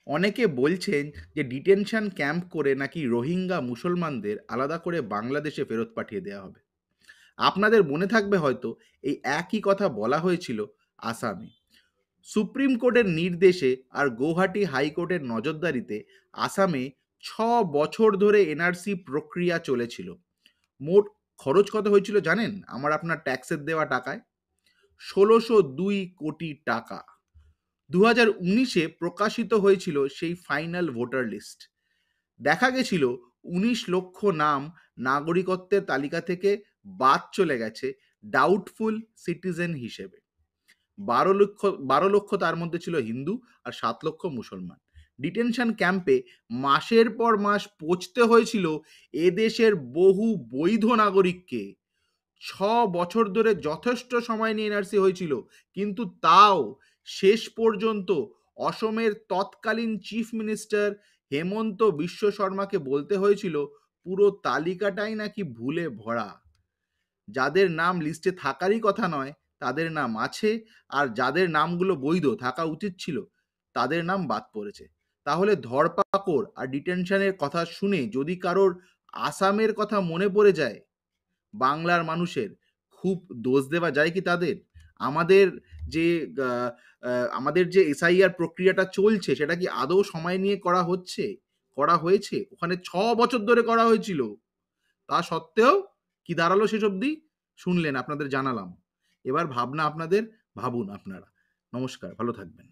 অনেকে বলছেন যে ডিটেনশন ক্যাম্প করে নাকি রোহিঙ্গা মুসলমানদের আলাদা করে বাংলাদেশে ফেরত পাঠিয়ে দেওয়া হবে। আপনাদের মনে থাকবে হয়তো এই একই কথা বলা হয়েছিল আসামে। সুপ্রিম কোর্টের নির্দেশে আর গৌহাটি হাইকোর্টের নজরদারিতে আসামে 6 বছর ধরে এনআরসি প্রক্রিয়া চলেছিল। মোট খরচ কত হয়েছিল জানেন? আমার আপনার ট্যাক্সের দেওয়া টাকায় ১৬০২ কোটি টাকা। ২০১৯-এ প্রকাশিত হয়েছিল সেই ফাইনাল ভোটার লিস্ট। দেখা গেছিল ১৯ লক্ষ নাম নাগরিকত্বের তালিকা থেকে বাদ চলে গেছে ডাউটফুল সিটিজেন হিসেবে। ১২ লক্ষ তার মধ্যে ছিল হিন্দু আর ৭ লক্ষ মুসলমান। ডিটেনশন ক্যাম্পে মাসের পর মাস পচতে হয়েছিল এদেশের বহু বৈধ নাগরিককে। 6 বছর ধরে যথেষ্ট সময় নিয়ে এনআরসি হয়েছিল, কিন্তু তাও শেষ পর্যন্ত অসমের তৎকালীন চিফ মিনিস্টার হেমন্ত বিশ্ব শর্মাকে বলতে হয়েছিল পুরো তালিকাটাই নাকি ভুলে ভরা। যাদের নাম লিস্টে থাকারই কথা নয় তাদের নাম আছে, আর যাদের নামগুলো বৈধ থাকা উচিত ছিল তাদের নাম বাদ পড়েছে। তাহলে ধরপাকড় আর ডিটেনশনের কথা শুনে যদি কারোর আসামের কথা মনে পড়ে যায়, বাংলার মানুষের খুব দোষ দেওয়া যায় কি তাদের? আমাদের যে আহ, আমাদের যে এসআইআর প্রক্রিয়াটা চলছে সেটা কি আদৌ সময় নিয়ে করা হচ্ছে, করা হয়েছে? ওখানে 6 বছর ধরে করা হয়েছিল, তা সত্ত্বেও কি দাঁড়ালো শেষ অবধি? শুনলেন, আপনাদের জানালাম। এবার ভাবনা আপনাদের, ভাবুন আপনারা। নমস্কার, ভালো থাকবেন।